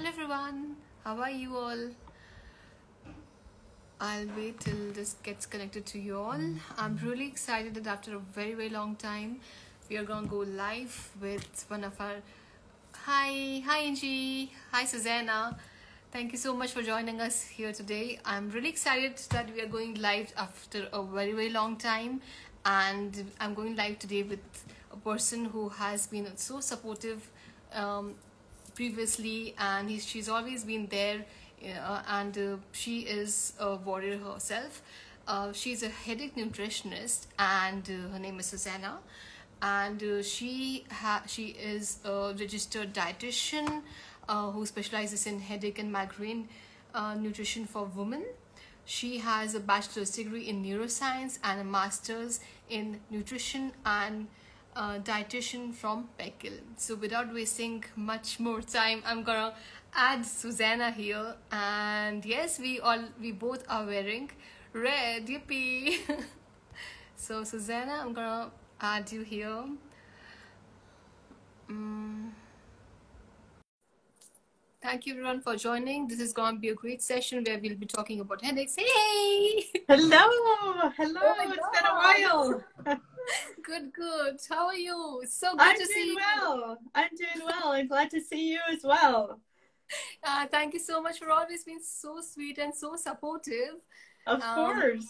Hello everyone, how are you all? I'll wait till this gets connected to you all. I'm really excited that after a very long time, we are gonna go live with one of our. Hi Angie, hi Susannah. Thank you so much for joining us here today. I'm really excited that we are going live after a very long time, and I'm going live today with a person who has been so supportive previously, and she's always been there, and she is a warrior herself. She's a headache nutritionist, and her name is Susannah, and she is a registered dietitian who specializes in headache and migraine nutrition for women. She has a bachelor's degree in neuroscience and a master's in nutrition and dietitian from Peckel. So without wasting much more time, I'm gonna add Susannah here, and yes, we both are wearing red. Yippee! So Susannah, I'm gonna add you here. Thank you everyone for joining. This is going to be a great session where we'll be talking about headaches. Hey! Hello! Oh It's been a while. Good. How are you? It's so good I'm to see doing you. well. I'm glad to see you as well. Thank you so much for always being so sweet and so supportive. Of course.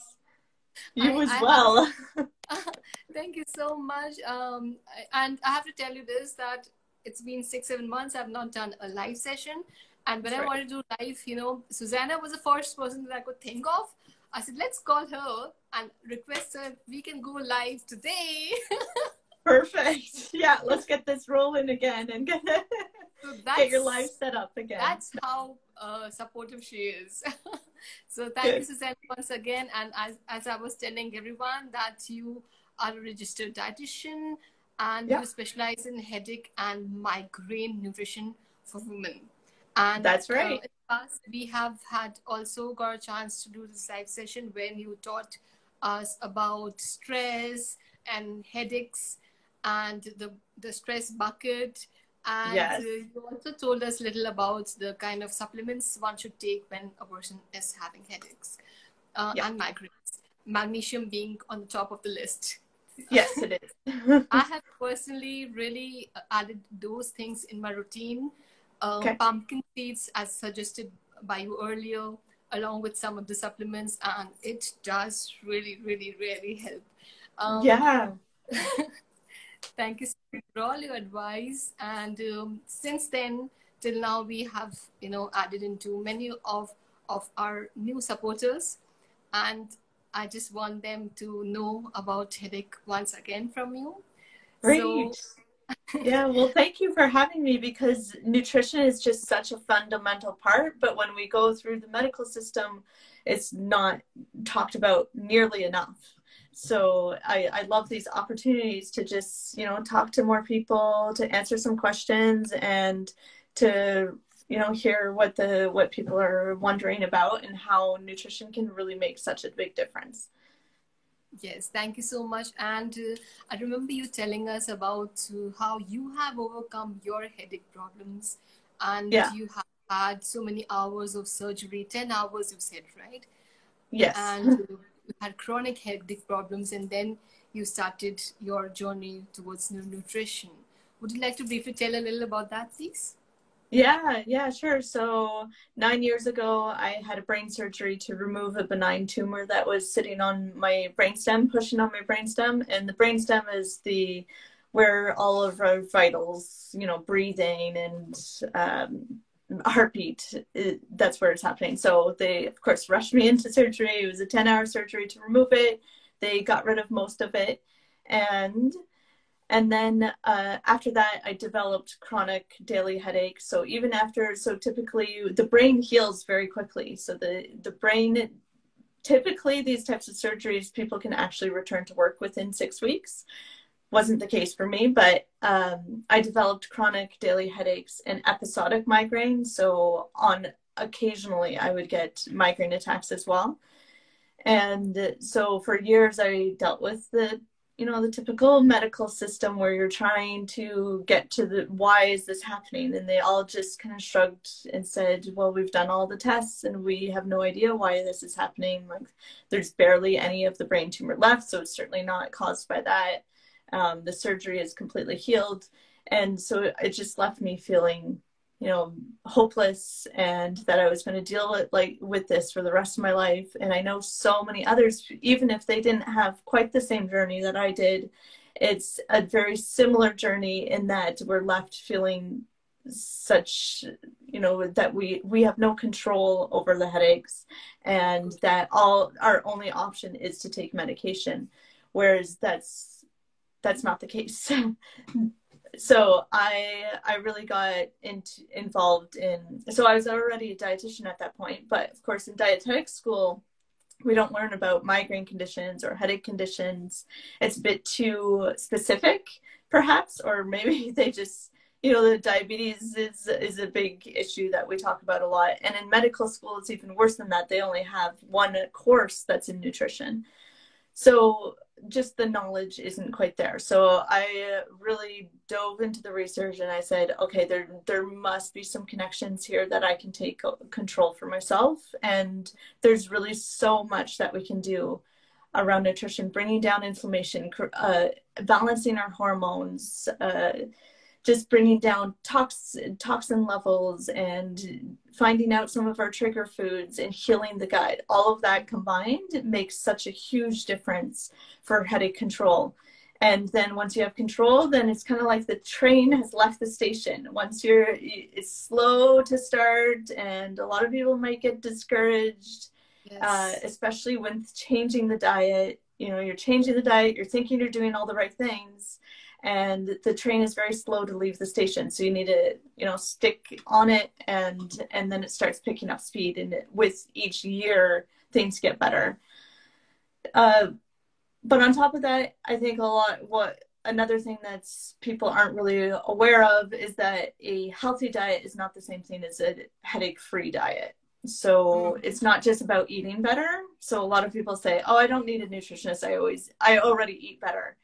You as well. Thank you so much. And I have to tell you this, that it's been 6-7 months I've not done a live session, and when I wanted to do live, Susannah was the first person that I could think of. I said, let's call her and request her if we can go live today. Perfect. Yeah, let's get this rolling again and get your live set up again. That's how supportive she is. So thank you, Susannah, once again. And as I was telling everyone, that you are a registered dietitian, and you specialize in headache and migraine nutrition for women. And that's right. In the past, we have had also got a chance to do this live session when you taught us about stress and headaches and the stress bucket. And you also told us a little about the kind of supplements one should take when a person is having headaches and migraines. Magnesium being on the top of the list. Yes, it is. I have personally really added those things in my routine. Pumpkin seeds, as suggested by you earlier, along with some of the supplements, and it does really help. Thank you so much for all your advice. And since then till now, we have added into many of our new supporters, and I just want them to know about headache once again from you. Great. So, yeah, well, thank you for having me, because nutrition is just such a fundamental part, but when we go through the medical system, it's not talked about nearly enough. So I love these opportunities to just, talk to more people, to answer some questions, and to, hear what people are wondering about and how nutrition can really make such a big difference. Yes, thank you so much. And I remember you telling us about how you have overcome your headache problems, and you have had so many hours of surgery, 10 hours you said, right? Yes. And you had chronic headache problems, and then you started your journey towards nutrition. Would you like to briefly tell a little about that, please? Yeah, sure. So 9 years ago, I had a brain surgery to remove a benign tumor that was sitting on my brainstem, pushing on my brainstem. And the brainstem is where all of our vitals, breathing and heartbeat, that's where it's happening. So they, of course, rushed me into surgery. It was a 10-hour surgery to remove it. They got rid of most of it. And then after that, I developed chronic daily headaches. So typically the brain heals very quickly. So the brain, typically these types of surgeries, people can actually return to work within 6 weeks. Wasn't the case for me, but I developed chronic daily headaches and episodic migraine. So occasionally I would get migraine attacks as well. And so for years I dealt with the you know, the typical medical system where you're trying to get to the why is this happening, and they all just kind of shrugged and said, well, we've done all the tests and we have no idea why this is happening. Like, there's barely any of the brain tumor left, so it's certainly not caused by that. The surgery is completely healed. And so it just left me feeling, you know, hopeless, and that I was going to deal with this for the rest of my life. And I know so many others, even if they didn't have quite the same journey that I did, it's a very similar journey in that we're left feeling such, you know, that we have no control over the headaches, and that our only option is to take medication, whereas that's not the case. So I really got involved in, so I was already a dietitian at that point, but of course in dietetic school, we don't learn about migraine conditions or headache conditions. It's a bit too specific, perhaps, or maybe they just, you know, the diabetes is a big issue that we talk about a lot. And in medical school, it's even worse than that. They only have one course that's in nutrition. So just the knowledge isn't quite there. So I really dove into the research, and I said, okay, there must be some connections here that I can take control for myself. And there's really so much that we can do around nutrition, bringing down inflammation, balancing our hormones, just bringing down toxin levels, and finding out some of our trigger foods, and healing the gut. All of that combined makes such a huge difference for headache control. And then once you have control, then it's kind of like the train has left the station. Once it's slow to start, and a lot of people might get discouraged, yes. Especially when changing the diet. You know, you're changing the diet, you're thinking you're doing all the right things, and the train is very slow to leave the station. So you need to, you know, stick on it, and then it starts picking up speed. And with each year, things get better. But on top of that, I think another thing that's people aren't really aware of is that a healthy diet is not the same thing as a headache-free diet. So it's not just about eating better. So a lot of people say, oh, I don't need a nutritionist. I already eat better.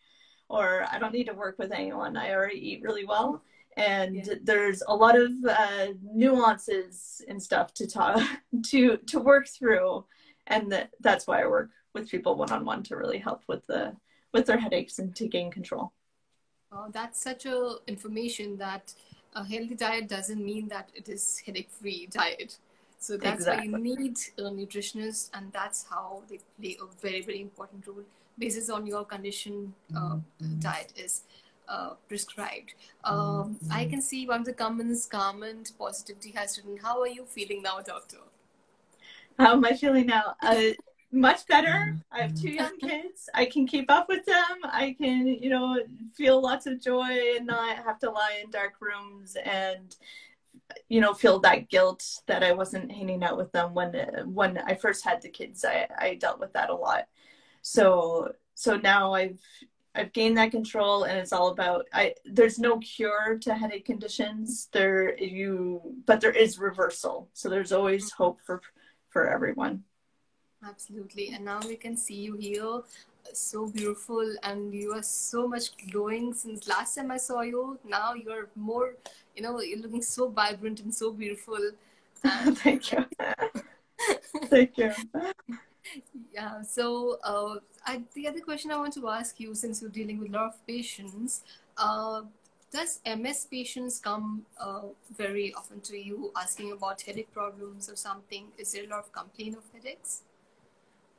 Or I don't need to work with anyone. I already eat really well. And there's a lot of nuances and stuff to work through. And that's why I work with people one-on-one, to really help with their headaches and to gain control. Oh, that's such a information that a healthy diet doesn't mean that it is headache-free diet. So that's exactly why you need a nutritionist, and that's how they play a very, very important role. Basis on your condition, diet is prescribed. I can see one of the comments, Comment Positivity has written, how are you feeling now, doctor? How am I feeling now? Much better. I have 2 young kids. I can keep up with them. I can, you know, feel lots of joy and not have to lie in dark rooms and, you know, feel that guilt that I wasn't hanging out with them when I first had the kids. I dealt with that a lot. So now I've gained that control, and it's all about, there's no cure to headache conditions. But there is reversal. So there's always hope for everyone. Absolutely. And now we can see you here, so beautiful, and you are so much glowing since last time I saw you. Now you're more, you know, you're looking so vibrant and so beautiful. Thank you. Thank you. Yeah. So the other question I want to ask you, since you're dealing with a lot of patients, does MS patients come very often to you asking about headache problems or something? Is there a lot of complaint of headaches?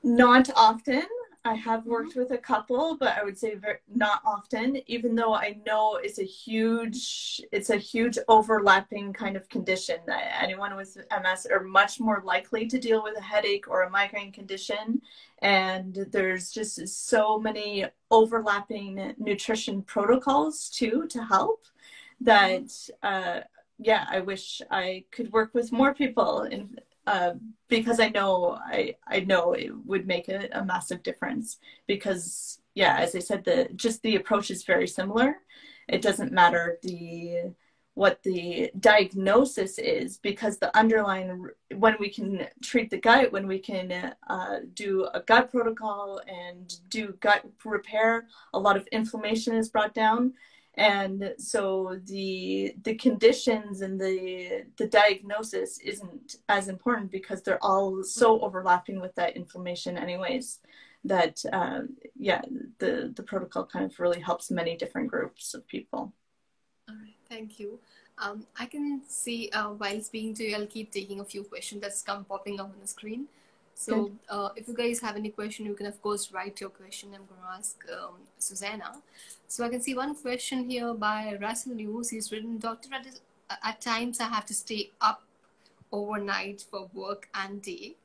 Not often. I have worked with a couple, but I would say not often, even though I know it's a huge overlapping kind of condition, that anyone with MS are much more likely to deal with a headache or a migraine condition. And there's just so many overlapping nutrition protocols too to help that, I wish I could work with more people, and because I know it would make a massive difference, because as I said, the approach is very similar. It doesn't matter what the diagnosis is, because the underlying, when we can treat the gut, when we can do a gut protocol and do gut repair, a lot of inflammation is brought down. And so the conditions and the diagnosis isn't as important because they're all so overlapping with that inflammation anyways, that yeah, the protocol kind of really helps many different groups of people. All right, thank you. I can see while speaking to you, I'll keep taking a few questions that's come popping up on the screen. So if you guys have any question, you can of course write your question. I'm going to ask Susannah. So I can see one question here by Russell News. He's written, Doctor, at times I have to stay up overnight for work and day.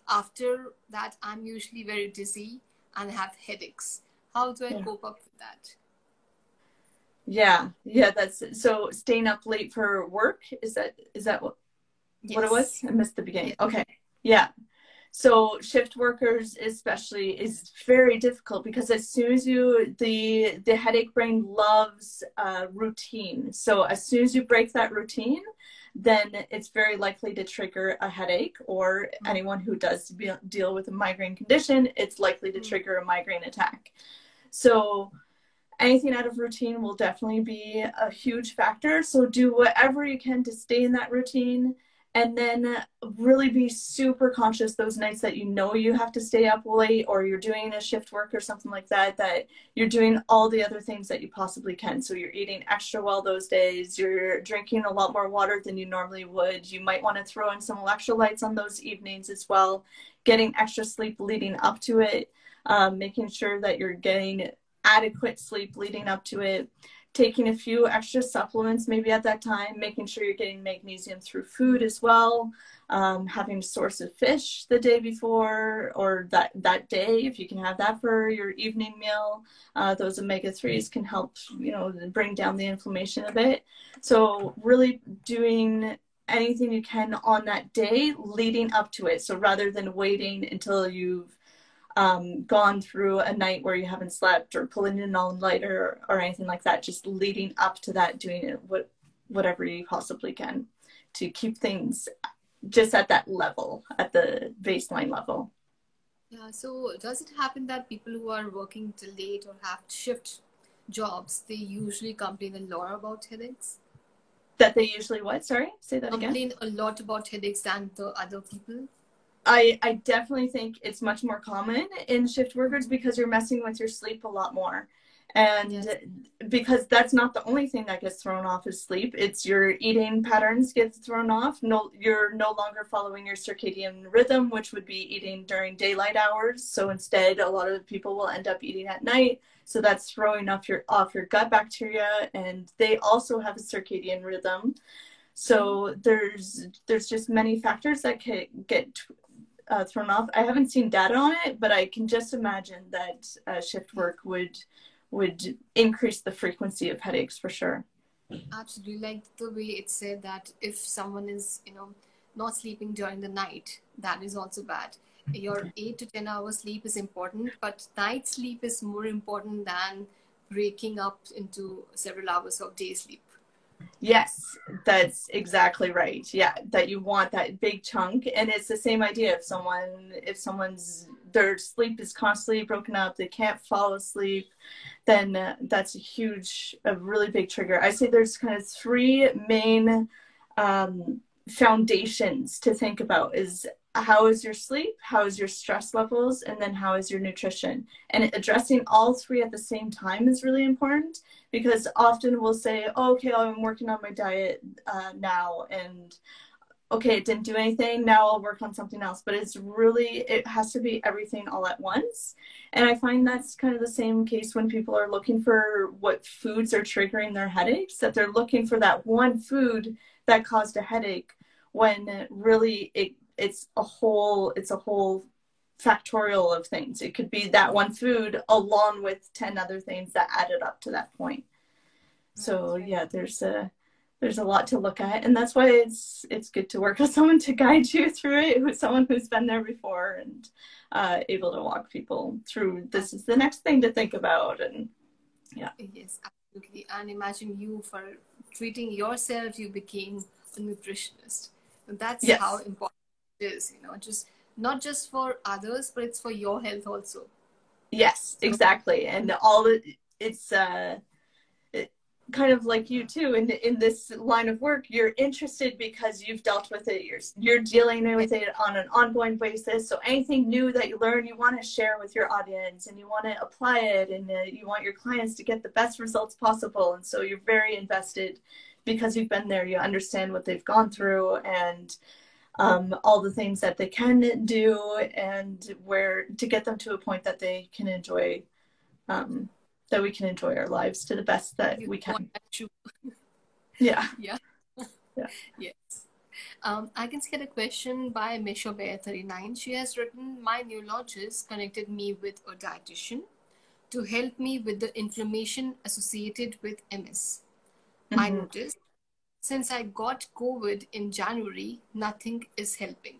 After that, I'm usually very dizzy and have headaches. How do I cope up with that? Yeah, that's so staying up late for work. Is that what it was? I missed the beginning. Yeah. Okay. Yeah. So shift workers especially is very difficult because as soon as the headache brain loves routine. So as soon as you break that routine, then it's very likely to trigger a headache, or anyone who does deal with a migraine condition, it's likely to trigger a migraine attack. So anything out of routine will definitely be a huge factor. So do whatever you can to stay in that routine, and then really be super conscious those nights that you know you have to stay up late, or you're doing a shift work or something like that, that you're doing all the other things that you possibly can. So you're eating extra well those days, you're drinking a lot more water than you normally would. You might want to throw in some electrolytes on those evenings as well, getting extra sleep leading up to it, making sure that you're getting adequate sleep leading up to it, taking a few extra supplements maybe at that time, making sure you're getting magnesium through food as well, having a source of fish the day before or that day, if you can have that for your evening meal. Those omega-3s can help, you know, bring down the inflammation a bit. So really doing anything you can on that day leading up to it. So rather than waiting until you've gone through a night where you haven't slept or pulling in an all-nighter or anything like that, just leading up to that, doing it whatever you possibly can to keep things just at that level, at the baseline level. Yeah, so does it happen that people who are working till late or have shift jobs, they usually complain a lot about headaches? That they usually what? Sorry, say that again. Complain a lot about headaches than the other people? I definitely think it's much more common in shift workers because you're messing with your sleep a lot more. And because that's not the only thing that gets thrown off is sleep. It's your eating patterns get thrown off. No, you're no longer following your circadian rhythm, which would be eating during daylight hours. So instead, a lot of people will end up eating at night. So that's throwing off your gut bacteria, and they also have a circadian rhythm. So there's just many factors that can get thrown off. I haven't seen data on it, but I can just imagine that shift work would increase the frequency of headaches for sure. Absolutely. Like the way it said that if someone is, you know, not sleeping during the night, that is also bad. Your 8 to 10 hours sleep is important, but night sleep is more important than breaking up into several hours of day sleep. Yes, that's exactly right. Yeah, that you want that big chunk. And it's the same idea. If someone's their sleep is constantly broken up, they can't fall asleep, then that's a really big trigger. I say there's kind of three main foundations to think about: is how is your sleep, how is your stress levels, and then how is your nutrition. And addressing all three at the same time is really important, because often we'll say, oh, okay, I'm working on my diet now, and okay, it didn't do anything, now I'll work on something else. But it has to be everything all at once. And I find that's kind of the same case when people are looking for what foods are triggering their headaches, that they're looking for that one food that caused a headache, when really it's a whole factorial of things. It could be that one food along with 10 other things that added up to that point. So yeah, there's a lot to look at, and that's why it's good to work with someone to guide you through it, with someone who's been there before and able to walk people through, this is the next thing to think about. And yeah. Yes, absolutely. And imagine you for treating yourself, you became a nutritionist. And that's how Yes. important it is, just not just for others, but it's for your health also. Yes, So exactly. And all the, it's kind of like you too in this line of work, you're interested because you've dealt with it, you're dealing with it on an ongoing basis. So anything new that you learn, you want to share with your audience, and you want to apply it, and you want your clients to get the best results possible. And so you're very invested because you've been there, you understand what they've gone through, and all the things that they can do, and where to get them to a point that they can enjoy, that we can enjoy our lives to the best that you we want can. that to, Yeah. yeah, Yeah. yes. I can see a question by Mishobear39. She has written, my neurologist connected me with a dietitian to help me with the inflammation associated with MS. I Mm-hmm. noticed since I got COVID in January, nothing is helping.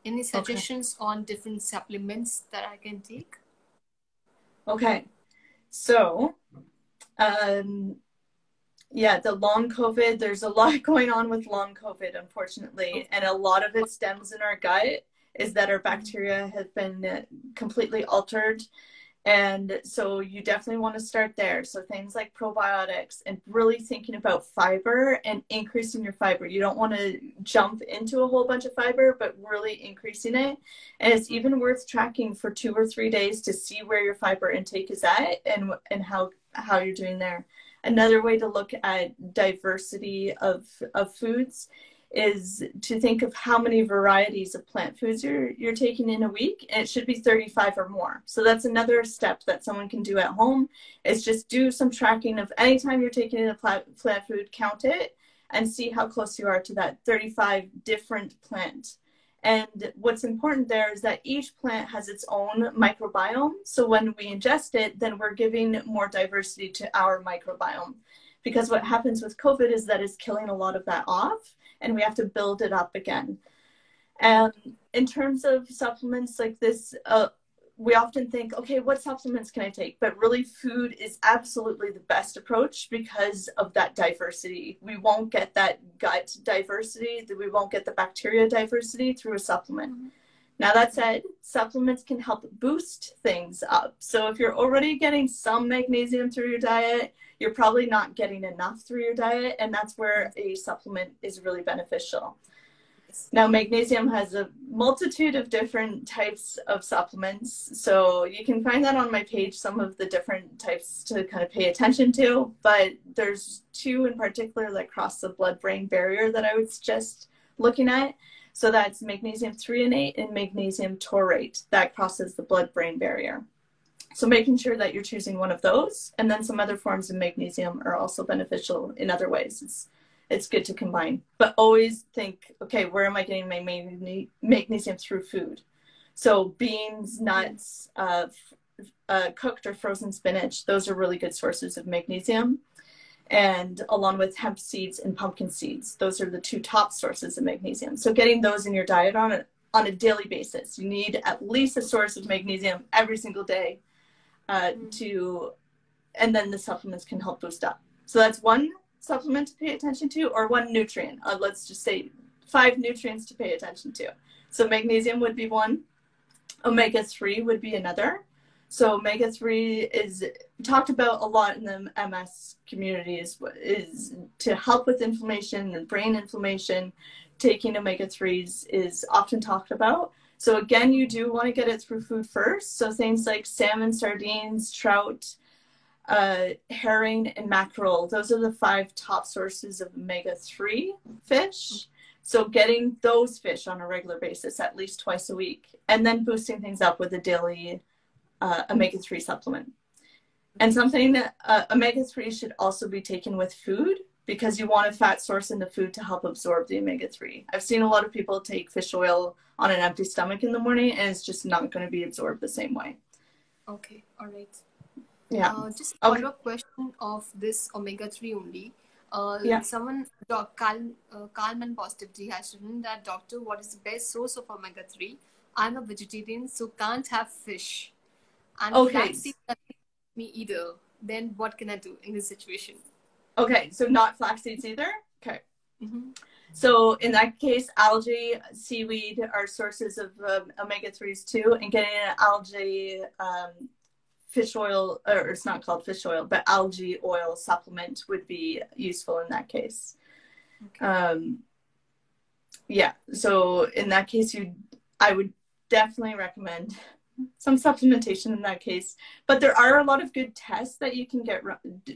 Any Okay. suggestions on different supplements that I can take? Okay. So, yeah, the long COVID, there's a lot going on with long COVID, unfortunately. And a lot of it stems in our gut, is that our bacteria have been completely altered. And so you definitely want to start there. So things like probiotics, and really thinking about fiber and increasing your fiber. You don't want to jump into a whole bunch of fiber, but really increasing it. And it's even worth tracking for 2 or 3 days to see where your fiber intake is at, and how you're doing there. Another way to look at diversity of foods is to think of how many varieties of plant foods you're taking in a week, and it should be 35 or more. So that's another step that someone can do at home, is just do some tracking of anytime you're taking in a plant food, count it and see how close you are to that 35 different plant. And what's important there is that each plant has its own microbiome. So when we ingest it, then we're giving more diversity to our microbiome. Because what happens with COVID is that it's killing a lot of that off, and we have to build it up again. And in terms of supplements like this, we often think, okay, what supplements can I take? But really, food is absolutely the best approach because of that diversity. We won't get that gut diversity, we won't get the bacteria diversity through a supplement. Mm-hmm. Now, that said, supplements can help boost things up. So if you're already getting some magnesium through your diet, you're probably not getting enough through your diet, and that's where a supplement is really beneficial. Now, magnesium has a multitude of different types of supplements, so you can find that on my page, some of the different types to kind of pay attention to, but there's 2 in particular that cross the blood-brain barrier that I would suggest looking at. So that's magnesium threonate and magnesium taurate that crosses the blood-brain barrier. So making sure that you're choosing one of those, and then some other forms of magnesium are also beneficial in other ways. It's good to combine, but always think, okay, where am I getting my magnesium through food? So beans, nuts, cooked or frozen spinach, those are really good sources of magnesium. And along with hemp seeds and pumpkin seeds, those are the 2 top sources of magnesium. So getting those in your diet on a daily basis, you need at least a source of magnesium every single day and then the supplements can help boost up. So that's one supplement to pay attention to, or one nutrient. Let's just say 5 nutrients to pay attention to. So magnesium would be one. Omega-3 would be another. So omega-3 is talked about a lot in the MS community, is to help with inflammation and brain inflammation. Taking omega-3s is often talked about. So again, you do want to get it through food first. So things like salmon, sardines, trout, herring, and mackerel. Those are the 5 top sources of omega-3 fish. So getting those fish on a regular basis, at least twice a week, and then boosting things up with a daily omega-3 supplement. And something that omega-3 should also be taken with food, because you want a fat source in the food to help absorb the omega-3. I've seen a lot of people take fish oil on an empty stomach in the morning, and it's just not going to be absorbed the same way. Okay, all right. Yeah. Just a follow-up question of this omega-3 only. Yeah. Someone, Carlman Positivity, has written that, doctor, what is the best source of omega-3? I'm a vegetarian, so can't have fish. And Okay. flaxseed doesn't me either. Then what can I do in this situation? Okay, so not flax seeds either? Okay. Mm-hmm. So in that case, algae, seaweed are sources of omega-3s too, and getting an algae fish oil, or it's not called fish oil, but algae oil supplement would be useful in that case. Okay. Yeah, so in that case, I would definitely recommend some supplementation in that case. But there are a lot of good tests that you can get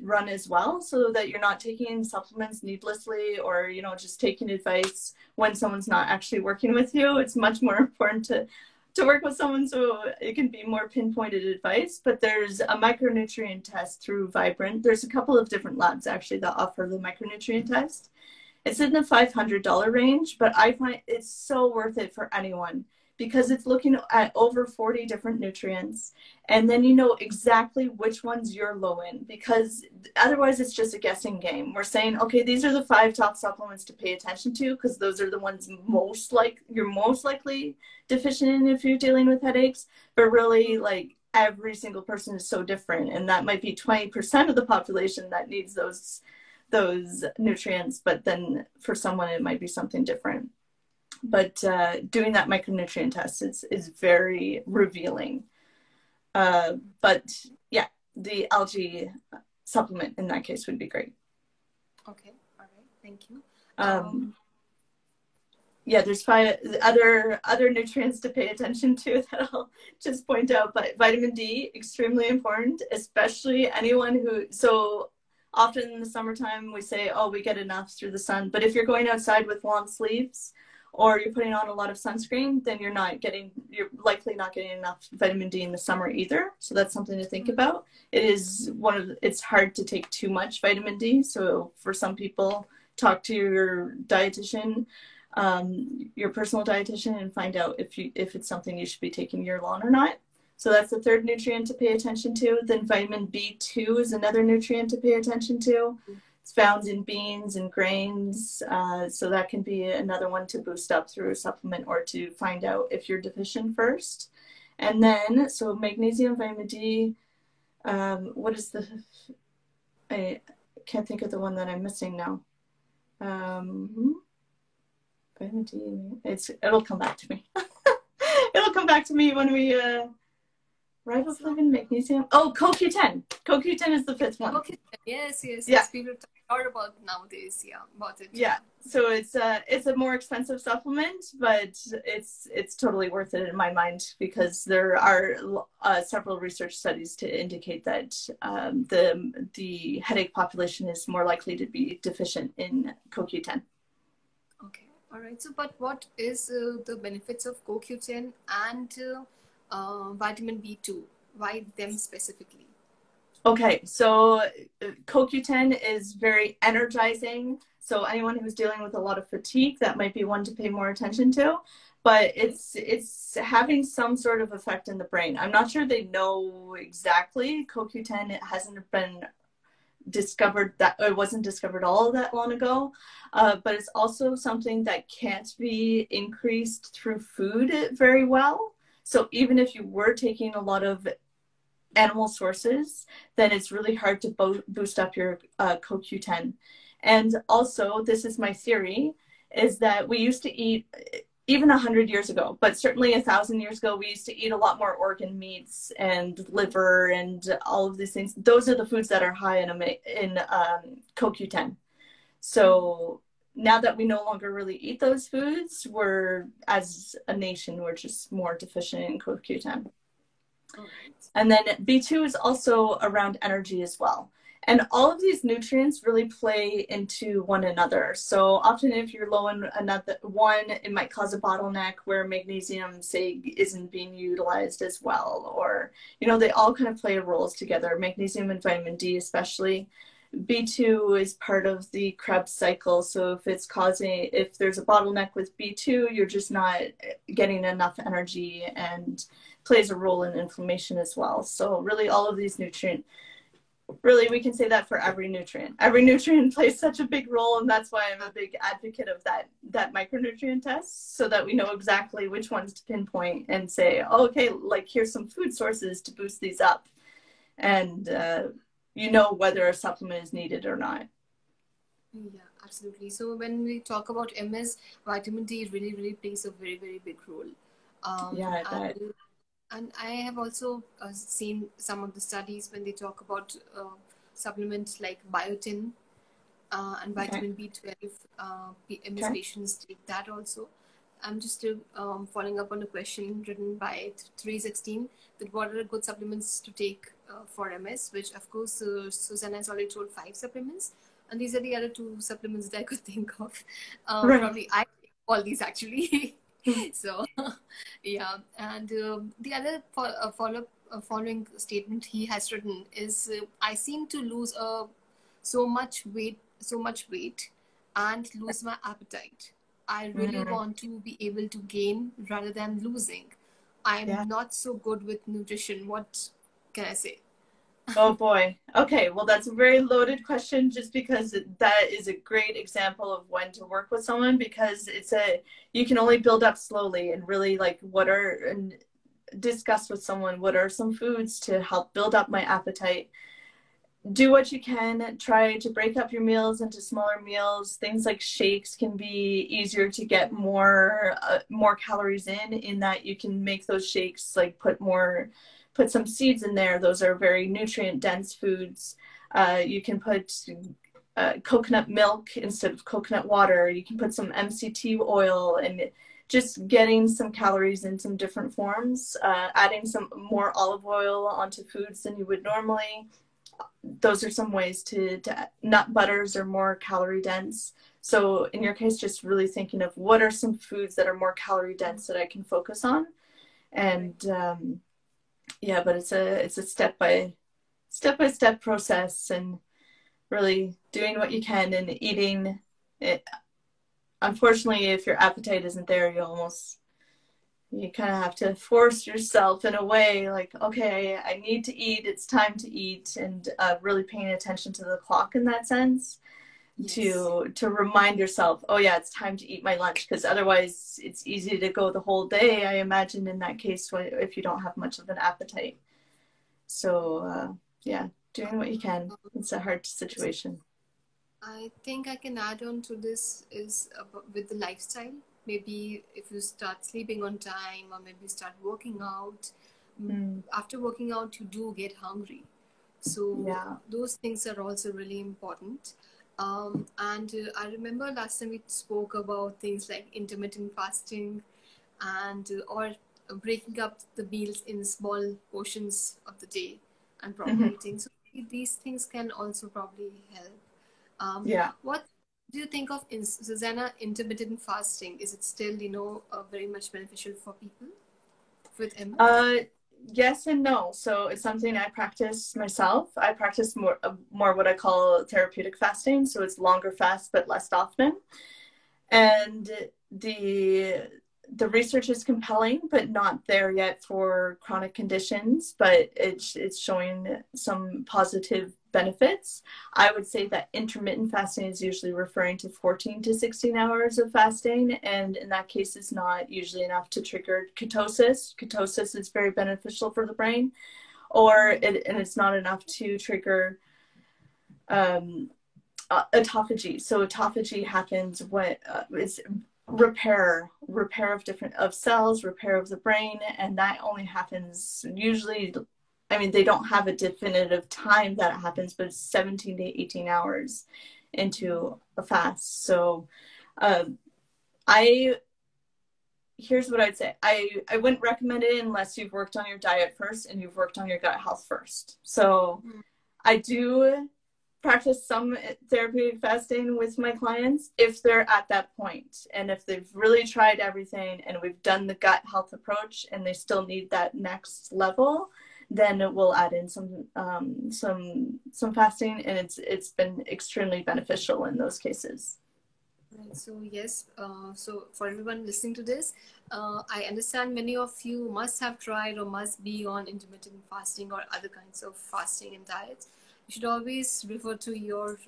run as well, so that you're not taking supplements needlessly, or, you know, just taking advice when someone's not actually working with you. It's much more important to work with someone so it can be more pinpointed advice. But there's a micronutrient test through Vibrant. There's a couple of different labs actually that offer the micronutrient test. It's in the $500 range, but I find it's so worth it for anyone, because it's looking at over 40 different nutrients, and then you know exactly which ones you're low in, because otherwise it's just a guessing game. We're saying, okay, these are the 5 top supplements to pay attention to, because those are the ones you're most likely deficient in if you're dealing with headaches. But really, like, every single person is so different, and that might be 20% of the population that needs those nutrients, but then for someone it might be something different. But doing that micronutrient test is very revealing. But yeah, the algae supplement in that case would be great. Okay. All right. Thank you. Yeah, there's 5 other nutrients to pay attention to that I'll just point out. But vitamin D, extremely important, especially anyone who, so often in the summertime we say, oh, we get enough through the sun. But if you're going outside with long sleeves, or you're putting on a lot of sunscreen, then you're likely not getting enough vitamin D in the summer either. So that's something to think about. It's hard to take too much vitamin D. So for some people, talk to your dietitian, your personal dietitian, and find out if it's something you should be taking year-long or not. So that's the third nutrient to pay attention to. Then vitamin B2 is another nutrient to pay attention to. It's found in beans and grains. So that can be another one to boost up through a supplement, or to find out if you're deficient first. And then, so magnesium, vitamin D, what is I can't think of the one that I'm missing now. Vitamin D, it'll come back to me. It'll come back to me when we, riboflavin, magnesium. Oh, CoQ10. CoQ10 is the 5th one. Okay. Yes. Yeah. People talk a lot about nowadays. Yeah, about it. Yeah. So it's a more expensive supplement, but it's totally worth it in my mind, because there are several research studies to indicate that the headache population is more likely to be deficient in CoQ10. Okay. All right. So, but what is the benefits of CoQ10 and vitamin B2? Why them specifically? Okay, so CoQ10 is very energizing. So anyone who's dealing with a lot of fatigue, that might be one to pay more attention to. But it's having some sort of effect in the brain. I'm not sure they know exactly. CoQ10, it hasn't been discovered, that it wasn't discovered all that long ago. But it's also something that can't be increased through food very well. So even if you were taking a lot of animal sources, then it's really hard to boost up your CoQ10. And also, this is my theory, is that we used to eat, even 100 years ago, but certainly 1,000 years ago, we used to eat a lot more organ meats and liver and all of these things. Those are the foods that are high in CoQ10. So now that we no longer really eat those foods, as a nation, we're just more deficient in CoQ10. All right. And then B2 is also around energy as well. And all of these nutrients really play into one another. So often if you're low in another one, it might cause a bottleneck where magnesium, say, isn't being utilized as well. Or, you know, they all kind of play roles together, magnesium and vitamin D especially. B2 is part of the Krebs cycle. So if there's a bottleneck with B2, you're just not getting enough energy, and plays a role in inflammation as well. So really all of these nutrients, really we can say that for every nutrient. Every nutrient plays such a big role, and that's why I'm a big advocate of that micronutrient test, so that we know exactly which ones to pinpoint and say, oh, okay, like here's some food sources to boost these up. And you know whether a supplement is needed or not. Yeah, absolutely. So when we talk about MS, vitamin D really, really plays a very, very big role. Yeah, I bet. And I have also seen some of the studies when they talk about supplements like biotin and Okay. vitamin B12. MS Okay. patients take that also. I'm just following up on a question written by 316 that what are good supplements to take for MS, which of course Susanna has already told 5 supplements. And these are the other 2 supplements that I could think of. Right. Probably I take all these actually. So, yeah. And the other following statement he has written is I seem to lose so much weight and lose my appetite. I really Mm, want to be able to gain rather than losing. yeah. I'm not so good with nutrition. What can I say? Oh boy. Okay. Well, that's a very loaded question just because that is a great example of when to work with someone because you can only build up slowly and really like and discuss with someone what are some foods to help build up my appetite. Do what you can. Try to break up your meals into smaller meals. Things like shakes can be easier to get more calories in that you can make those shakes like put some seeds in there. Those are very nutrient dense foods. You can put coconut milk instead of coconut water. You can put some MCT oil and just getting some calories in some different forms, adding some more olive oil onto foods than you would normally. Those are some ways to nut butters are more calorie dense. So in your case, just really thinking of what are some foods that are more calorie dense that I can focus on. Right. And yeah, but it's a step by step process and really doing what you can and eating it. Unfortunately, if your appetite isn't there, you kind of have to force yourself in a way like, okay, I need to eat, it's time to eat, and really paying attention to the clock in that sense Yes. to remind yourself, oh yeah, it's time to eat my lunch, because otherwise it's easy to go the whole day, I imagine, in that case, if you don't have much of an appetite. So yeah, doing what you can. It's a hard situation. I think I can add on to this is with the lifestyle. Maybe if you start sleeping on time or maybe start working out, Mm, after working out, you do get hungry. So yeah. those things are also really important. And I remember last time we spoke about things like intermittent fasting and or breaking up the meals in small portions of the day and proper Hmm. eating. So these things can also probably help. Yeah. What do you think of Susanna intermittent fasting? Is it still, very much beneficial for people with MS? Uh, yes and no. So it's something I practice myself. I practice more what I call therapeutic fasting. So it's longer fast but less often. And the the research is compelling, but not there yet for chronic conditions. But it's showing some positive benefits. I would say that intermittent fasting is usually referring to 14 to 16 hours of fasting, and in that case, it's not usually enough to trigger ketosis. Ketosis is very beneficial for the brain, and it's not enough to trigger um, autophagy. So autophagy happens when it's repair of cells, repair of the brain, and that only happens usually. I mean, they don't have a definitive time that it happens, but it's 17 to 18 hours into a fast. So, um, I here's what I'd say. I wouldn't recommend it unless you've worked on your diet first and you've worked on your gut health first. So, I do practice some therapeutic fasting with my clients if they're at that point, and if they've really tried everything and we've done the gut health approach and they still need that next level, then we'll add in some fasting, and it's been extremely beneficial in those cases. Right. So yes, so for everyone listening to this, I understand many of you must have tried or must be on intermittent fasting or other kinds of fasting and diets. You should always refer to your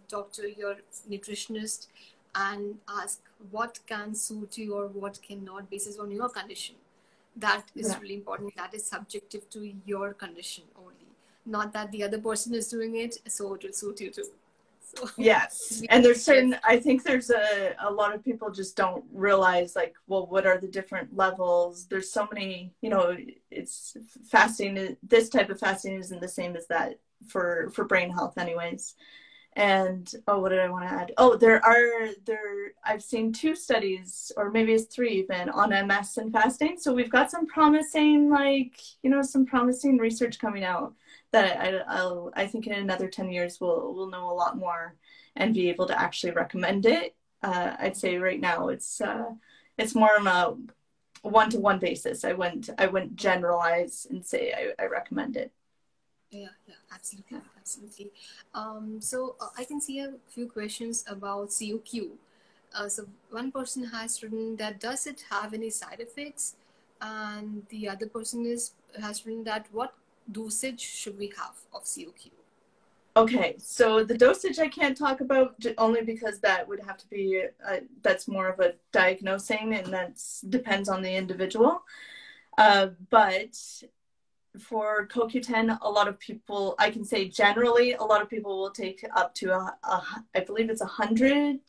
doctor, your nutritionist, and ask what can suit you or what cannot, basis on your condition. That is Yeah. really important. That is subjective to your condition only, not that the other person is doing it, so it will suit you too. So Yes. And there's certain, I think there's a lot of people just don't realize, like, well, what are the different levels? There's so many, you know, it's fasting. This type of fasting isn't the same as that for brain health anyways. And oh, what did I want to add? Oh, I've seen 2 studies, or maybe it's 3 even, on MS and fasting. So we've got some promising, like, you know, some promising research coming out that I think in another 10 years we'll know a lot more and be able to actually recommend it. I'd say right now it's more on a one-to-one basis. I wouldn't generalize and say I recommend it. Yeah, absolutely, absolutely. So I can see a few questions about COQ. So one person has written that, does it have any side effects? And the other person has written that, what dosage should we have of COQ? Okay, so the dosage I can't talk about, only because that would have to be, that's more of a diagnosing, and that depends on the individual. But for CoQ10, a lot of people, I can say generally, a lot of people will take up to I believe it's 100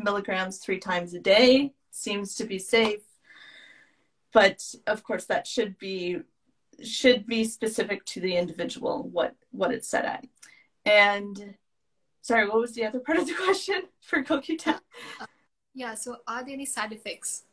milligrams 3 times a day. Seems to be safe, but of course that should be specific to the individual, what it's set at. And sorry, what was the other part of the question for CoQ10? Yeah, so are there any side effects?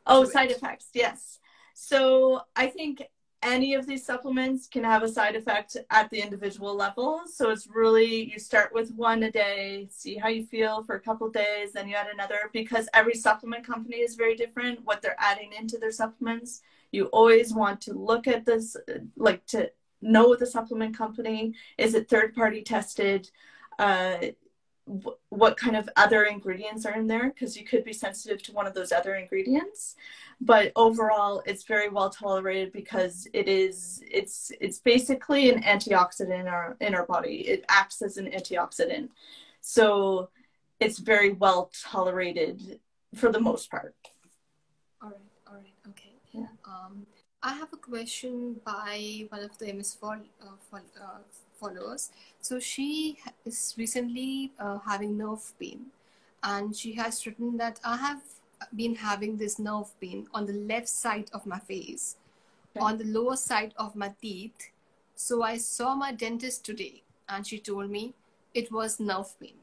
Oh, side effects, yes. So I think any of these supplements can have a side effect at the individual level. So it's really, you start with 1 a day, see how you feel for a couple of days, then you add another, because every supplement company is very different, what they're adding into their supplements. You always want to look at this, like, to know the supplement company. Is it third-party tested? What kind of other ingredients are in there, because you could be sensitive to one of those other ingredients. But overall, it's very well tolerated, because it's basically an antioxidant in our body. It acts as an antioxidant, so it's very well tolerated for the most part. All right, okay. Yeah. I have a question by one of the MS followers. So she is recently having nerve pain, and she has written that, I have been having this nerve pain on the left side of my face, okay, on the lower side of my teeth. So I saw my dentist today, and she told me it was nerve pain,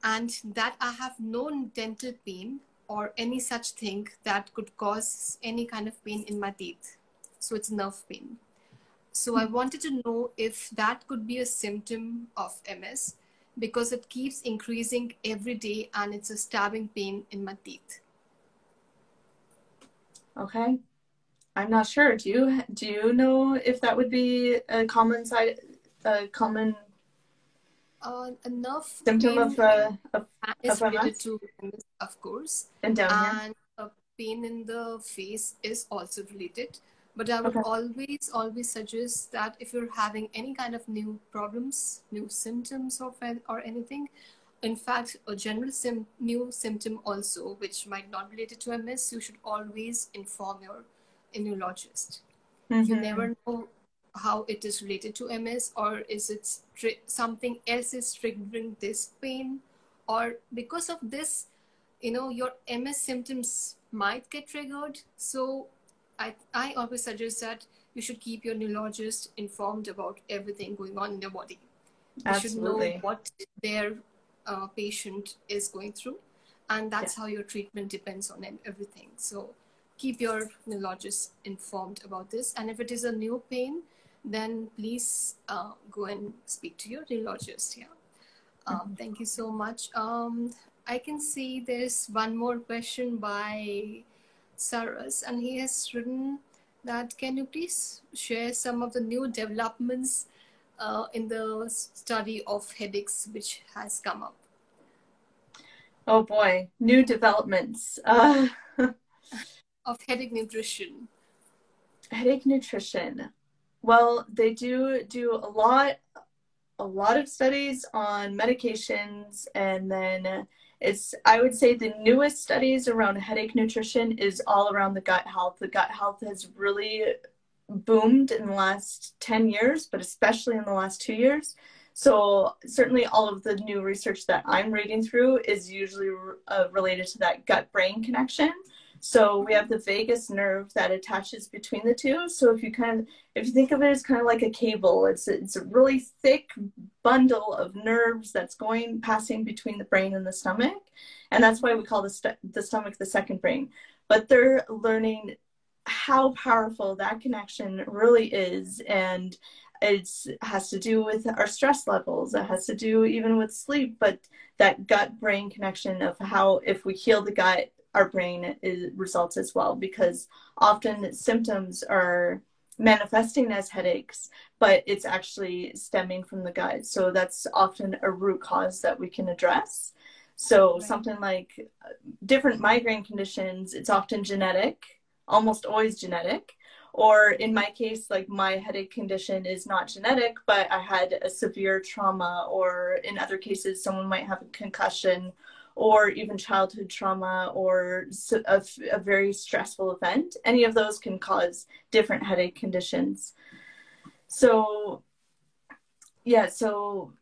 and that I have no dental pain or any such thing that could cause any kind of pain in my teeth. So it's nerve pain. So I wanted to know if that could be a symptom of MS, because it keeps increasing every day and it's a stabbing pain in my teeth. Okay. I'm not sure. Do you know if that would be a common A nerve symptom pain is related MS? to MS, of course, and down here, and a pain in the face is also related. But I would always suggest that if you're having any kind of new problems, new symptoms or anything, in fact, a general new symptom also, which might not be related to MS, you should always inform your immunologist. You never know how it is related to MS, or is it something else is triggering this pain, or because of this, your MS symptoms might get triggered. So I always suggest that you should keep your neurologist informed about everything going on in your body. You should know what their patient is going through, and that's how your treatment depends on everything. So keep your neurologist informed about this, and if it is a new pain, then please go and speak to your neurologist. Thank you so much. I can see there's one more question by Saras, and he has written that, can you please share some of the new developments in the study of headaches which has come up? Oh boy, new developments. Of headache nutrition. Headache nutrition. Well, they do a lot of studies on medications, and then I would say the newest studies around headache nutrition is all around the gut health. The gut health has really boomed in the last 10 years, but especially in the last 2 years. So certainly all of the new research that I'm reading through is usually related to that gut-brain connection. So we have the vagus nerve that attaches between the two. So if you think of it as kind of like a cable, it's a really thick bundle of nerves that's passing between the brain and the stomach. And that's why we call the stomach the second brain. But they're learning how powerful that connection really is. And it has to do with our stress levels. It has to do even with sleep, but that gut-brain connection of how if we heal the gut, our brain results as well, because often symptoms are manifesting as headaches, but it's actually stemming from the gut. So that's often a root cause that we can address. So something like different migraine conditions, it's often genetic, almost always genetic. Or in my case, like my headache condition is not genetic, but I had a severe trauma, or in other cases, someone might have a concussion, or even childhood trauma, or a very stressful event. Any of those can cause different headache conditions. So, yeah, so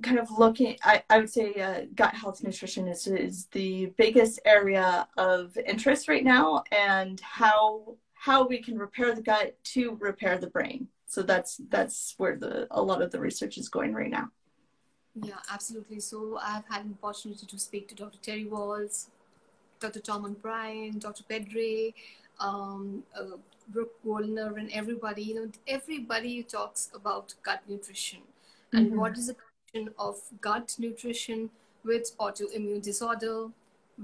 kind of looking, I would say gut health nutrition is the biggest area of interest right now, and how we can repair the gut to repair the brain. So that's where a lot of the research is going right now. Yeah, absolutely. So I've had an opportunity to speak to Dr. Terry Walls, Dr. Tom O'Brien, Dr. Pedre, Brooke Wallner, and everybody. Everybody talks about gut nutrition and what is the connection of gut nutrition with autoimmune disorder,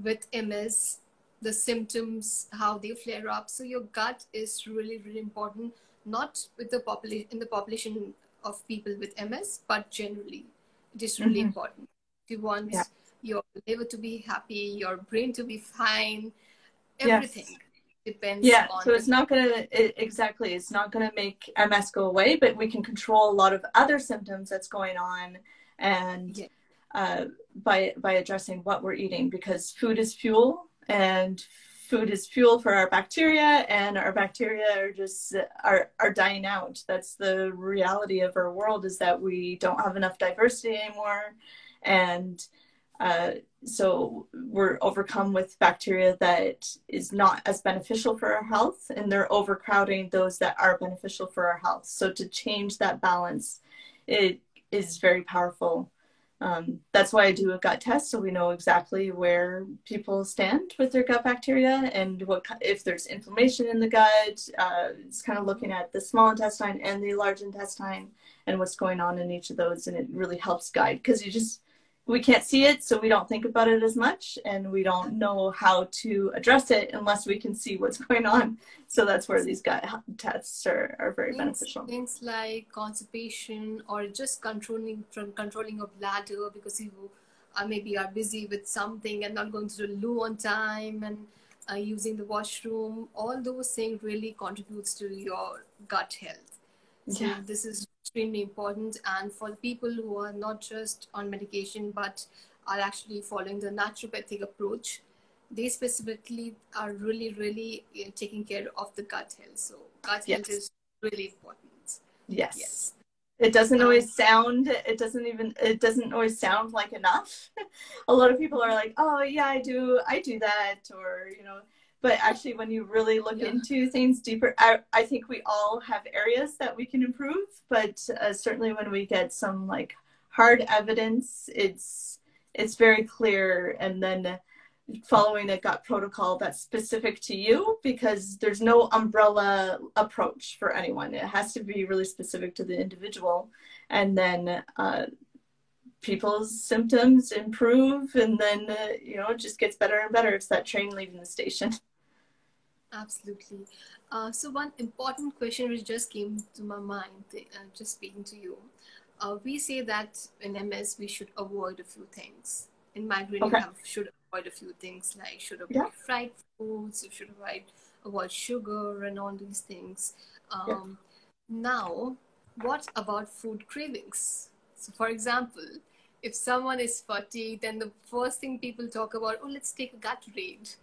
with MS, the symptoms, how they flare up. So your gut is really, really important, not with the population of people with MS, but generally. It is really important. If you want your liver to be happy, your brain to be fine, everything depends on. So it's not going to, exactly, it's not going to make MS go away, but we can control a lot of other symptoms that's going on, and by addressing what we're eating, because food is fuel, and food is fuel for our bacteria, and our bacteria are just are dying out. That's the reality of our world, is that we don't have enough diversity anymore, and so we're overcome with bacteria that is not as beneficial for our health, and they're overcrowding those that are beneficial for our health. So to change that balance, it is very powerful. That's why I do a gut test, so we know exactly where people stand with their gut bacteria, and if there's inflammation in the gut. It's kind of looking at the small intestine and the large intestine and what's going on in each of those, and it really helps guide, because we can't see it, so we don't think about it as much, and we don't know how to address it unless we can see what's going on. So that's where these gut tests are very beneficial. Things like constipation, or just controlling your bladder, because you maybe are busy with something and not going to the loo on time, and using the washroom. All those things really contributes to your gut health. So this is extremely important, and for the people who are not just on medication but are actually following the naturopathic approach, they specifically are really taking care of the gut health. So gut health is really important. Yes. It doesn't always sound, it doesn't always sound like enough. A lot of people are like, oh yeah, I do that, or but actually when you really look into things deeper, I think we all have areas that we can improve, but certainly when we get some like hard evidence, it's very clear. And then following a gut protocol that's specific to you, because there's no umbrella approach for anyone. It has to be really specific to the individual, and then people's symptoms improve, and then it just gets better and better. It's that train leaving the station. Absolutely. So one important question which just came to my mind, just speaking to you. We say that in MS we should avoid a few things. In migraine, you should avoid a few things, like should avoid fried foods, you should avoid sugar and all these things. Now, what about food cravings? So for example, if someone is fatigued, then the first thing people talk about, oh, let's take a Gatorade,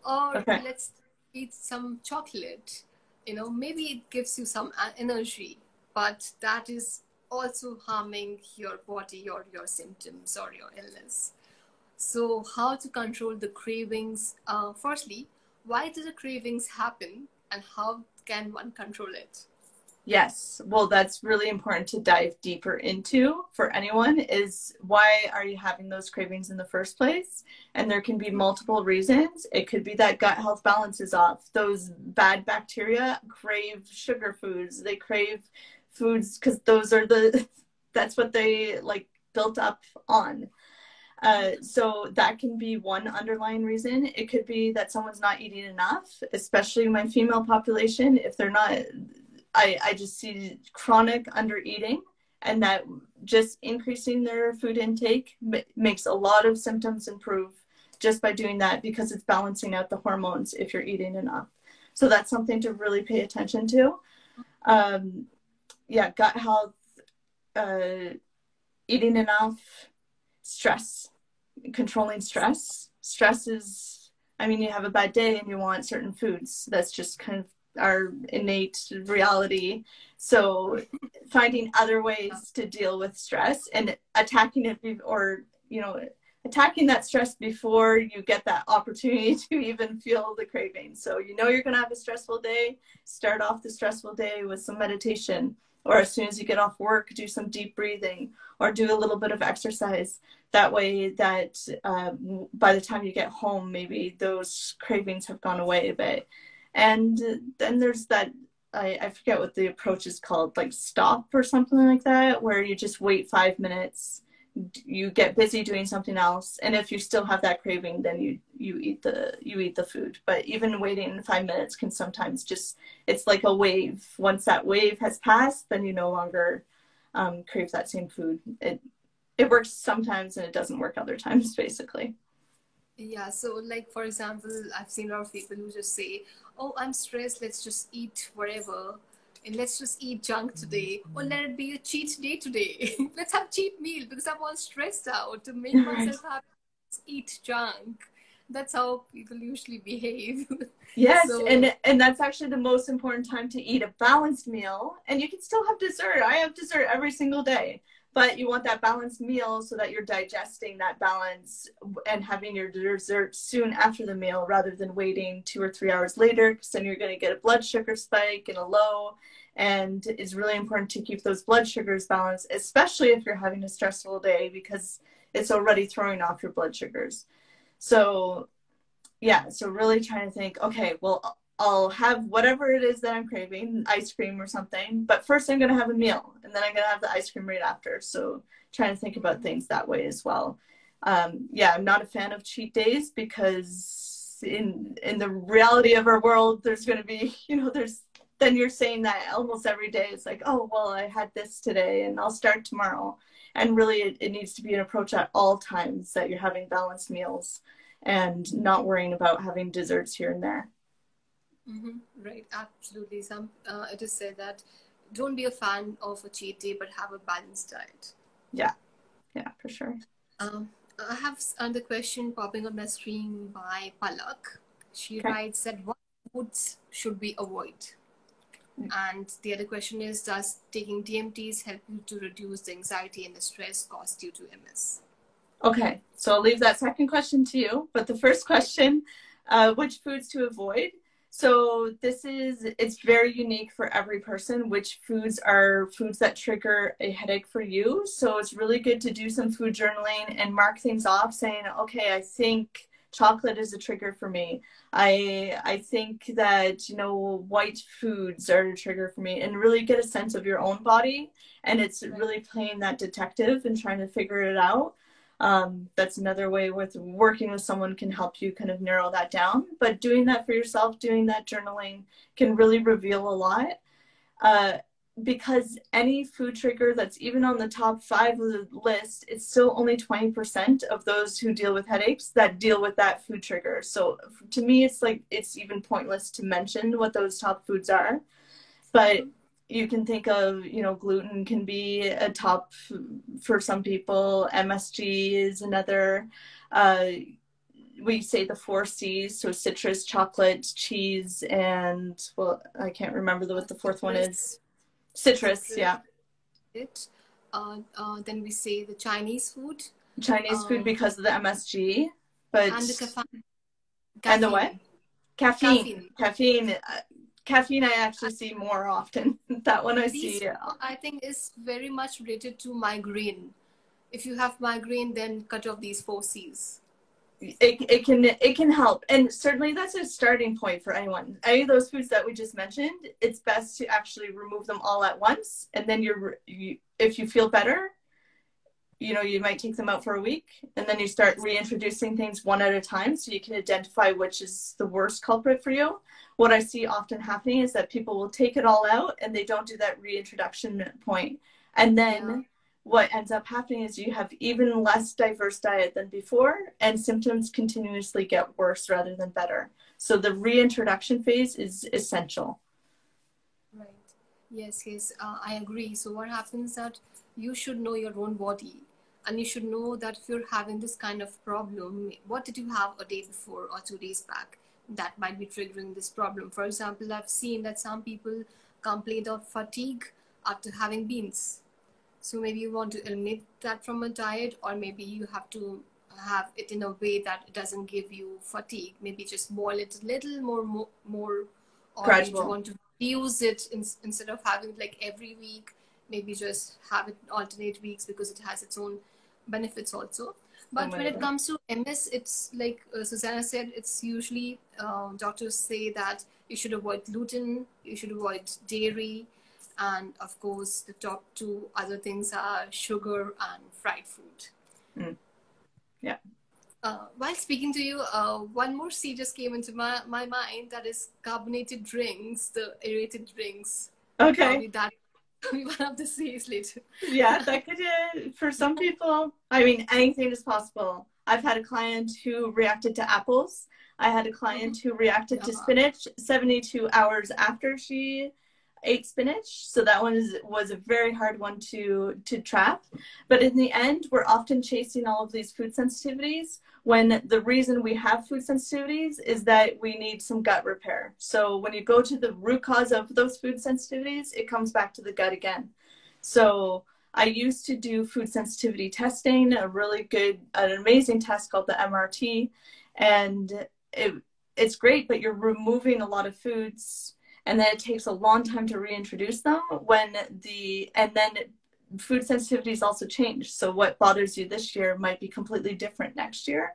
or let's eat some chocolate. Maybe it gives you some energy, but that is also harming your body or your symptoms or your illness. So, how to control the cravings? Firstly, why do the cravings happen, and how can one control it? Yes, well, that's really important to dive deeper into for anyone is why are you having those cravings in the first place? And there can be multiple reasons. It could be that gut health balance is off. Those bad bacteria crave sugar foods. They crave foods because those are that's what they like built up on. So that can be one underlying reason. It could be that someone's not eating enough, especially my female population. If they're not, I just see chronic under eating, and that just increasing their food intake makes a lot of symptoms improve just by doing that, because it's balancing out the hormones if you're eating enough. So that's something to really pay attention to. Yeah, gut health, eating enough, stress, controlling stress. Stress is, I mean, you have a bad day and you want certain foods. That's just kind of our innate reality. So finding other ways to deal with stress and attacking it, or, you know, attacking that stress before you get that opportunity to even feel the craving. So, you know, you're going to have a stressful day, start off the stressful day with some meditation, or as soon as you get off work, do some deep breathing or do a little bit of exercise. That way that by the time you get home, maybe those cravings have gone away a bit. And then there's that, I forget what the approach is called, like stop or something like that, where you just wait 5 minutes, you get busy doing something else, and if you still have that craving, then you eat the food. But even waiting 5 minutes can sometimes just, it's like a wave. Once that wave has passed, then you no longer crave that same food. It works sometimes and it doesn't work other times, basically. Yeah, so like for example, I've seen a lot of people who just say, "Oh, I'm stressed. Let's just eat whatever, and let's just eat junk today, or let it be a cheat day today. Let's have cheat meal because I'm all stressed out to make Right. myself happy. Let's eat junk." That's how people usually behave. Yes, So and that's actually the most important time to eat a balanced meal. And you can still have dessert. I have dessert every single day, but you want that balanced meal so that you're digesting that balance and having your dessert soon after the meal rather than waiting 2 or 3 hours later, because then you're going to get a blood sugar spike and a low. And it's really important to keep those blood sugars balanced, especially if you're having a stressful day, because it's already throwing off your blood sugars. So yeah, so really trying to think, okay, well, I'll have whatever it is that I'm craving, ice cream or something, but first I'm going to have a meal and then I'm going to have the ice cream right after. So trying to think about things that way as well. Yeah, I'm not a fan of cheat days, because in the reality of our world, there's going to be, you know, then you're saying that almost every day. It's like, oh, well, I had this today and I'll start tomorrow. And really it needs to be an approach at all times that you're having balanced meals and not worrying about having desserts here and there. right, absolutely. Some it is said that don't be a fan of a cheat day, but have a balanced diet. Yeah, yeah, for sure. Um, I have another question popping on my screen by Palak. She Okay. writes that what foods should we avoid? And the other question is, does taking DMTs help you to reduce the anxiety and the stress caused due to MS? Okay, so I'll leave that second question to you. But the first question, which foods to avoid? So it's very unique for every person, which foods are foods that trigger a headache for you. So it's really good to do some food journaling and mark things off saying, okay, I think chocolate is a trigger for me. I think that, you know, white foods are a trigger for me, and really get a sense of your own body. And it's really playing that detective and trying to figure it out. That's another way with working with someone can help you kind of narrow that down. But doing that for yourself, doing that journaling can really reveal a lot. Because any food trigger that's even on the top 5 of the list, it's still only 20% of those who deal with headaches that deal with that food trigger. So to me, it's like, it's even pointless to mention what those top foods are. But you can think of, you know, gluten can be a top for some people. MSG is another. We say the 4 C's, so citrus, chocolate, cheese, and, well, I can't remember what the fourth one is. Citrus, yeah. It. Then we say the Chinese food, Chinese food because of the MSG, but and the and the what? caffeine. Caffeine. Caffeine. Caffeine I actually see more often. That one I These, see. I think, is very much related to migraine. If you have migraine, then cut off these four C's. It can help, and certainly that's a starting point for anyone. Any of those foods that we just mentioned, it's best to actually remove them all at once, and then if you feel better, you might take them out for a week, and then you start reintroducing things one at a time so you can identify which is the worst culprit for you. What I see often happening is that people will take it all out and they don't do that reintroduction point. And then what ends up happening is you have even less diverse diet than before, and symptoms continuously get worse rather than better. So the reintroduction phase is essential. Right. Yes, I agree. So what happens that you should know your own body, and you should know that if you're having this kind of problem, what did you have a day before or 2 days back that might be triggering this problem. For example, I've seen that some people complain of fatigue after having beans. So maybe you want to eliminate that from a diet, or maybe you have to have it in a way that it doesn't give you fatigue. Maybe just boil it a little more, or Gradual. you want to use it instead of having it like every week. Maybe just have it alternate weeks because it has its own benefits also. But when it comes to MS, it's like Susannah said, it's usually doctors say that you should avoid gluten, you should avoid dairy, and of course the top two other things are sugar and fried food. Yeah. While speaking to you, one more C just came into my mind, that is carbonated drinks, the aerated drinks. Okay. Probably that will be one of the C's later. Yeah, that could, for some people, I mean, anything is possible. I've had a client who reacted to apples. I had a client who reacted to spinach 72 hours after she ate spinach. So that one was a very hard one to trap. But in the end, we're often chasing all of these food sensitivities when the reason we have food sensitivities is that we need some gut repair. So when you go to the root cause of those food sensitivities, it comes back to the gut again. So I used to do food sensitivity testing, an amazing test called the MRT. And it's great, but you're removing a lot of foods, and then it takes a long time to reintroduce them and then food sensitivities also change. So what bothers you this year might be completely different next year.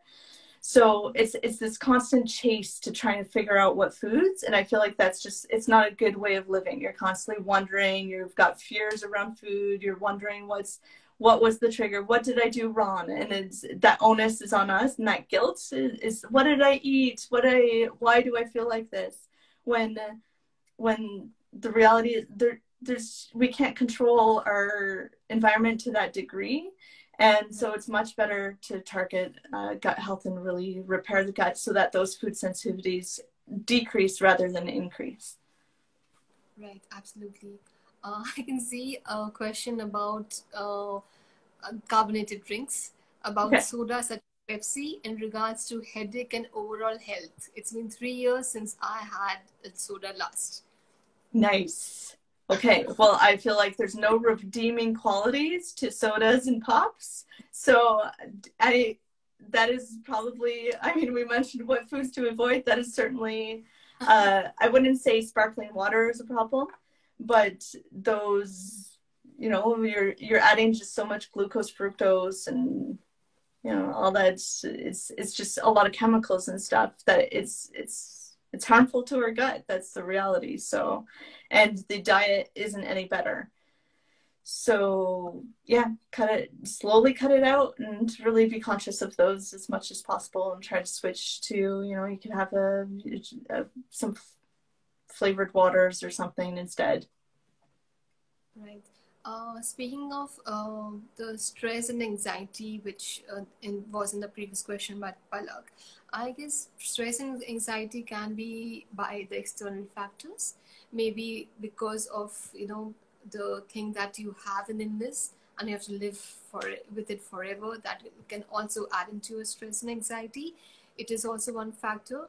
So it's this constant chase to try and figure out what foods. And I feel like it's not a good way of living. You're constantly wondering, you've got fears around food. You're wondering what was the trigger? What did I do wrong? And that onus is on us. And that guilt is what did I eat? Why do I feel like this? When the reality is we can't control our environment to that degree. And so it's much better to target gut health and really repair the gut so that those food sensitivities decrease rather than increase. Right, absolutely. I can see a question about carbonated drinks, about soda such as Pepsi in regards to headache and overall health. It's been 3 years since I had a soda last. Nice. Okay, well, I feel like there's no redeeming qualities to sodas and pops. So that is probably, I mean, we mentioned what foods to avoid. That is certainly, I wouldn't say sparkling water is a problem, but those, you're adding just so much glucose, fructose, and, all that. It's just a lot of chemicals and stuff that it's harmful to our gut. That's the reality. So, and the diet isn't any better. So yeah, slowly cut it out and really be conscious of those as much as possible, and try to switch to, you can have some flavored waters or something instead. Right. Speaking of the stress and anxiety, which was in the previous question by Palak, I guess stress and anxiety can be by the external factors, maybe because of the thing that you have an illness and you have to live with it forever. That can also add into your stress and anxiety. It is also one factor.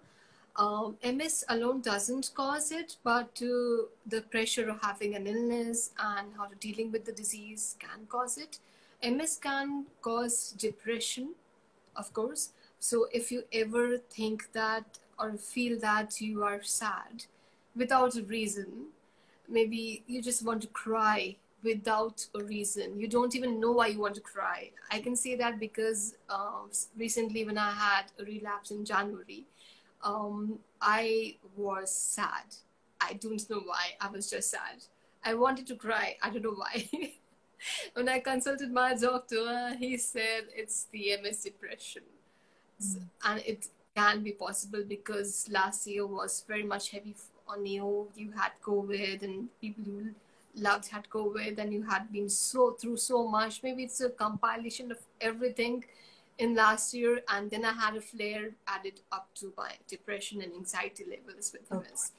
MS alone doesn't cause it, but the pressure of having an illness and how to dealing with the disease can cause it. MS can cause depression, of course. So if you ever think that or feel that you are sad without a reason, maybe you just want to cry without a reason, you don't even know why you want to cry. I can say that because recently when I had a relapse in January, I was sad. I don't know why. I was just sad. I wanted to cry. I don't know why. When I consulted my doctor, he said it's the MS depression. And it can be possible because last year was very much heavy on you. You had COVID and people you loved had COVID and you had been through so much. Maybe it's a compilation of everything in last year, and then I had a flare added up to my depression and anxiety levels with MS.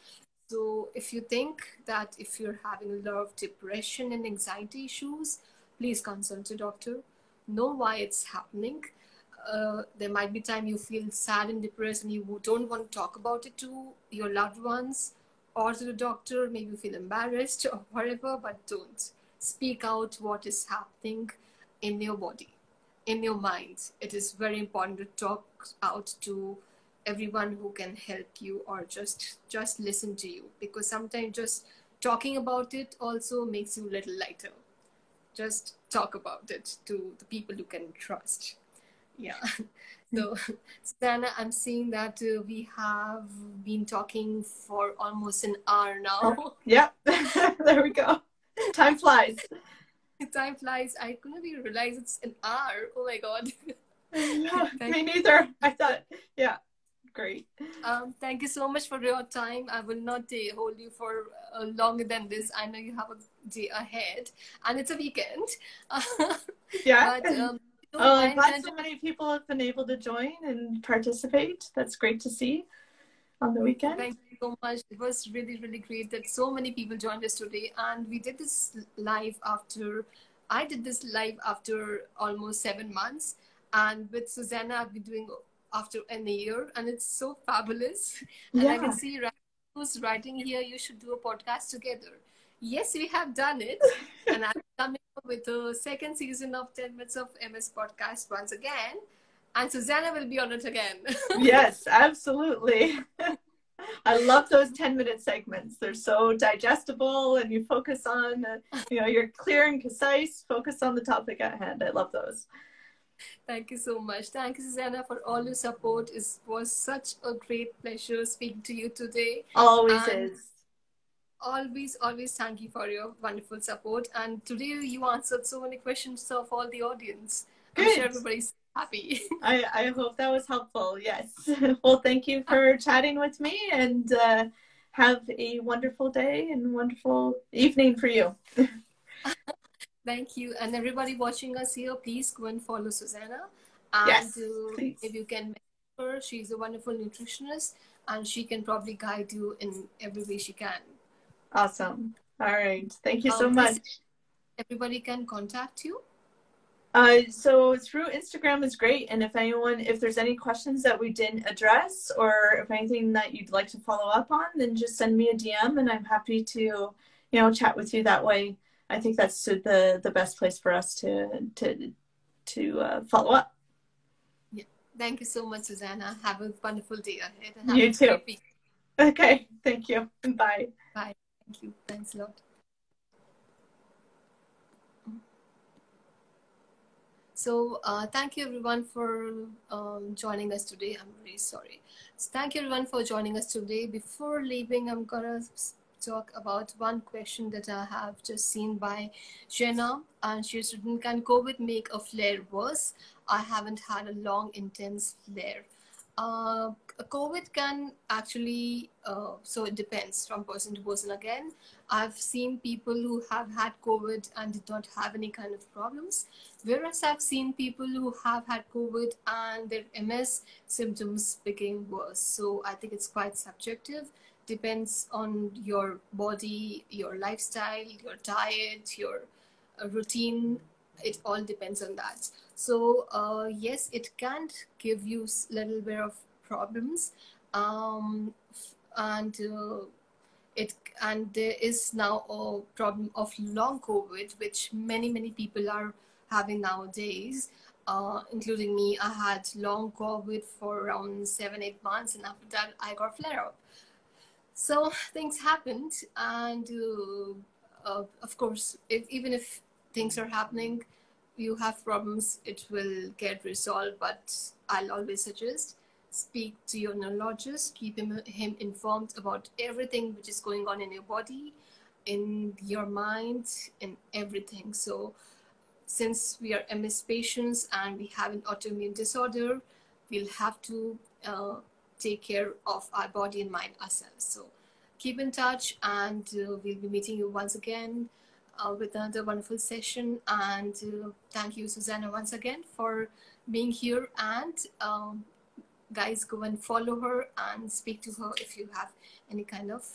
So if you think that if you're having a lot of depression and anxiety issues, please consult a doctor. Know why it's happening. There might be time you feel sad and depressed and you don't want to talk about it to your loved ones or to the doctor. Maybe you feel embarrassed or whatever, but don't. Speak out what is happening in your body, in your mind. It is very important to talk out to everyone who can help you or just listen to you, because sometimes just talking about it also makes you a little lighter. Just talk about it to the people you can trust. Yeah. So, Susannah, I'm seeing that we have been talking for almost an hour now. Yeah, there we go. Time flies. Time flies. I couldn't even realize it's an hour. Oh my God. Yeah, me neither. I thought, yeah, great. Thank you so much for your time. I will not hold you for longer than this. I know you have a day ahead and it's a weekend. Yeah. But, I'm glad so many people have been able to join and participate. That's great to see on the weekend. Thank you so much. It was really, really great that so many people joined us today. And we did this live after, I did this live after almost 7 months. And with Susannah, I've been doing after a year. And it's so fabulous. And I can see who's writing here, you should do a podcast together. Yes, we have done it. And I'm coming up with a second season of 10 Minutes of MS podcast once again. And Susannah will be on it again. Yes, absolutely. I love those 10-minute segments. They're so digestible and you focus on, you're clear and concise, focus on the topic at hand. I love those. Thank you so much. Thank you, Susannah, for all your support. It was such a great pleasure speaking to you today. Always is. Always thank you for your wonderful support. And today you answered so many questions of all the audience. Good. I'm sure everybody's happy. I hope that was helpful. Yes. Well, thank you for chatting with me, and have a wonderful day and wonderful evening for you. Thank you. And everybody watching us here, please go and follow Susannah. And yes, if you can mention her, she's a wonderful nutritionist and she can probably guide you in every way she can. Awesome. All right. Thank you so much. Everybody can contact you? So through Instagram is great. And if there's any questions that we didn't address or if anything that you'd like to follow up on, then just send me a DM and I'm happy to, chat with you that way. I think that's the best place for us to follow up. Yeah. Thank you so much, Susannah. Have a wonderful day ahead. And have you too. Week. Okay. Thank you. Bye. Bye. Thank you. Thanks a lot. So thank you everyone for joining us today. I'm really sorry. So thank you everyone for joining us today. Before leaving, I'm gonna talk about one question that I have just seen by Jenna, and she's written, can COVID make a flare worse? I haven't had a long intense flare. COVID can actually, so it depends from person to person again. I've seen people who have had COVID and did not have any kind of problems, whereas I've seen people who have had COVID and their MS symptoms became worse. So I think it's quite subjective, depends on your body, your lifestyle, your diet, your routine. It all depends on that. So yes, it can give you a little bit of problems, And it and there is now a problem of long COVID, which many people are having nowadays, including me. I had long COVID for around 7-8 months, and after that I got flare up. So things happened, and of course, even if things are happening, you have problems, it will get resolved. But I'll always suggest speak to your neurologist, keep him informed about everything which is going on in your body, in your mind, in everything. So since we are MS patients and we have an autoimmune disorder, we'll have to take care of our body and mind ourselves. So keep in touch, and we'll be meeting you once again with another wonderful session. And thank you, Susannah, once again for being here. And guys, go and follow her and speak to her if you have any kind of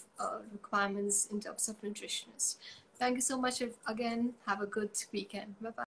requirements in terms of nutritionist. Thank you so much again. Have a good weekend. Bye-bye.